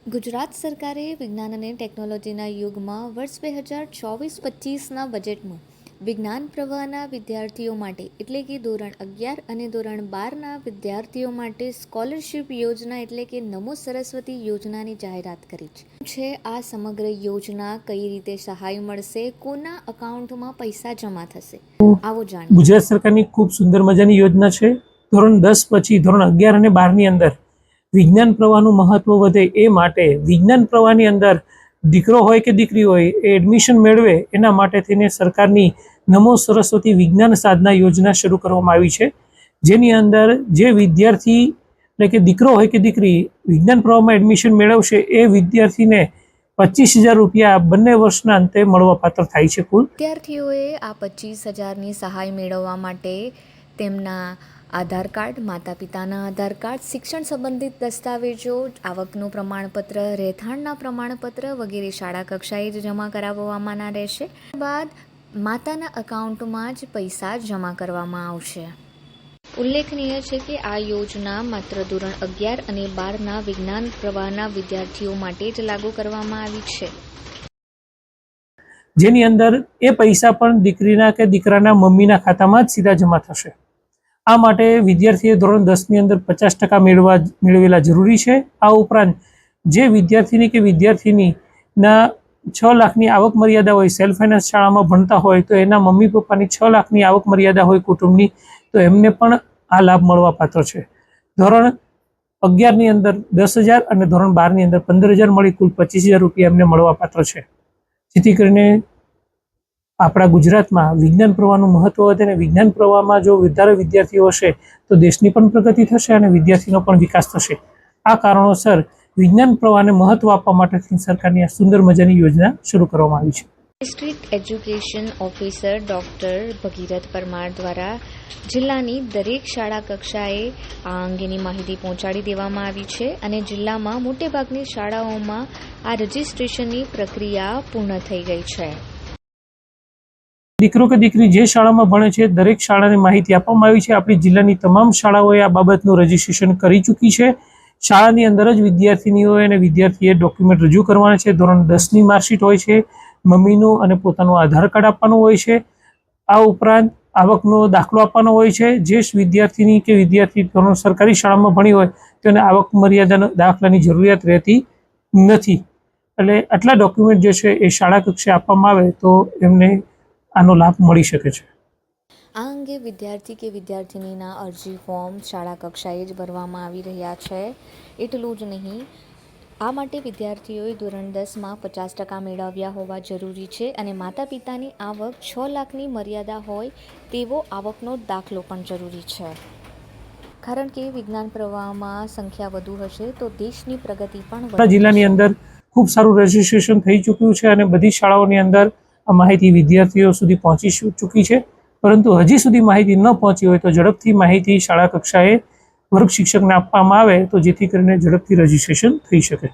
ગુજરાત સરકારે વિજ્ઞાન અને ટેકનોલોજીના યુગમાં વર્ષ 2024-25ના બજેટમાં વિજ્ઞાન પ્રવાહના વિદ્યાર્થીઓ માટે એટલે કે ધોરણ 11 અને ધોરણ 12ના વિદ્યાર્થીઓ માટે સ્કોલરશિપ યોજના એટલે કે નમો સરસ્વતી યોજનાની જાહેરાત કરી છે. આ સમગ્ર યોજના કઈ રીતે સહાય મળશે, કોના અકાઉન્ટમાં પૈસા જમા થશે, આવો જાણીએ. ગુજરાત સરકારની ખૂબ સુંદર મજાની યોજના છે. ધોરણ 10 પછી ધોરણ 11 અને 12ની અંદર વિજ્ઞાન પ્રવાહનું મહત્વ વધે એ માટે વિજ્ઞાન પ્રવાહની અંદર દીકરો હોય કે દીકરી હોય એ એડમિશન મેળવે એના માટે થઈને સરકારની નમો સરસ્વતી વિજ્ઞાન સાધના યોજના શરૂ કરવામાં આવી છે. જેની અંદર જે વિદ્યાર્થી એટલે કે દીકરો હોય કે દીકરી વિજ્ઞાન પ્રવાહમાં એડમિશન મેળવશે એ વિદ્યાર્થીને 25,000 રૂપિયા બંને વર્ષના અંતે મળવાપાત્ર થાય છે. કુલ વિદ્યાર્થીઓએ આ 25,000ની સહાય મેળવવા માટે તેમના આધાર કાર્ડ, માતા પિતાના આધાર કાર્ડ, શિક્ષણ સંબંધિત દસ્તાવેજો, આવકનું પ્રમાણપત્ર, રહેઠાણના પ્રમાણપત્ર વગેરે શાળા કક્ષાએ જ જમા કરાવવાના રહેશે. ત્યારબાદ માતાના અકાઉન્ટમાં જ પૈસા જમા કરવામાં આવશે. ઉલ્લેખનીય છે કે આ યોજના માત્ર ધોરણ 11 અને 12ના વિજ્ઞાન પ્રવાહના વિદ્યાર્થીઓ માટે જ લાગુ કરવામાં આવી છે. જેની અંદર એ પૈસા પણ દીકરીના કે દીકરાના મમ્મીના ખાતામાં જ સીધા જમા થશે. આ માટે વિદ્યાર્થીએ ધોરણ 10ની અંદર 50% મેળવેલા જરૂરી છે. આ ઉપરાંત જે વિદ્યાર્થીની કે વિદ્યાર્થીનીના 6 લાખની આવક મર્યાદા હોય, સેલ્ફ ફાઇનાન્સ શાળામાં ભણતા હોય તો એના મમ્મી પપ્પાની 6 લાખની આવક મર્યાદા હોય કુટુંબની, તો એમને પણ આ લાભ મળવા પાત્ર છે. ધોરણ 11ની અંદર 10,000 અને ધોરણ 12ની અંદર 15,000 મળી કુલ 25,000 રૂપિયા એમને મળવા પાત્ર છે. જેથી કરીને આપણા ગુજરાતમાં વિજ્ઞાન પ્રવાહનું મહત્વ વધે અને વિજ્ઞાન પ્રવાહમાં જો વધારે વિદ્યાર્થીઓ હશે તો દેશની પણ પ્રગતિ થશે અને વિદ્યાર્થીનો પણ વિકાસ થશે. આ કારણોસર વિજ્ઞાન પ્રવાહને મહત્વ આપવા માટે સરકારની આ સુંદર મજાની યોજના શરૂ કરવામાં આવી છે. ડિસ્ટ્રિક્ટ એજ્યુકેશન ઓફિસર ડૉક્ટર ભગીરથ પરમાર દ્વારા જિલ્લાની દરેક શાળા કક્ષાએ આ અંગેની માહિતી પહોંચાડી દેવામાં આવી છે અને જિલ્લામાં મોટેભાગની શાળાઓમાં આ રજિસ્ટ્રેશનની પ્રક્રિયા પૂર્ણ થઈ ગઈ છે. દીકરો કે દીકરી જે શાળામાં ભણે છે દરેક શાળાને માહિતી આપવામાં આવી છે. આપણી જિલ્લાની તમામ શાળાઓએ આ બાબતનું રજિસ્ટ્રેશન કરી ચૂકી છે. શાળાની અંદર જ વિદ્યાર્થીનીઓએ અને વિદ્યાર્થીએ ડોક્યુમેન્ટ રજૂ કરવાના છે. ધોરણ 10ની માર્કશીટ હોય છે, મમ્મીનું અને પોતાનું આધાર કાર્ડ આપવાનું હોય છે. આ ઉપરાંત આવકનો દાખલો આપવાનો હોય છે. જે વિદ્યાર્થીની કે વિદ્યાર્થી ધોરણ સરકારી શાળામાં ભણી હોય તેને આવક મર્યાદાના દાખલાની જરૂરિયાત રહેતી નથી. એટલે આટલા ડોક્યુમેન્ટ જે છે એ શાળા કક્ષાએ આપવામાં આવે તો એમને આનો લાભ મળી શકે છે. આ અંગે વિદ્યાર્થી કે વિદ્યાર્થિનીના અરજી ફોર્મ શાળા કક્ષાએ જ ભરવામાં આવી રહ્યા છે. એટલું જ નહીં, આ માટે વિદ્યાર્થીઓએ ધોરણ 10માં 50% મેળવ્યા હોવા જરૂરી છે અને માતા પિતાની આવક 6 લાખની મર્યાદા હોય તેવો આવકનો દાખલો પણ જરૂરી છે. કારણ કે વિજ્ઞાન પ્રવાહમાં સંખ્યા વધુ હશે તો દેશની પ્રગતિ પણ જિલ્લાની અંદર ખૂબ સારું રજિસ્ટ્રેશન થઈ ચૂક્યું છે અને બધી શાળાઓની અંદર આ માહિતી વિદ્યાર્થીઓ સુધી પહોંચી ચૂકી છે. પરંતુ હજી સુધી માહિતી ન પહોંચી હોય તો ઝડપથી માહિતી શાળા કક્ષાએ વર્ગ શિક્ષકને આપવામાં આવે તો જેથી કરીને ઝડપથી રજિસ્ટ્રેશન થઈ શકે.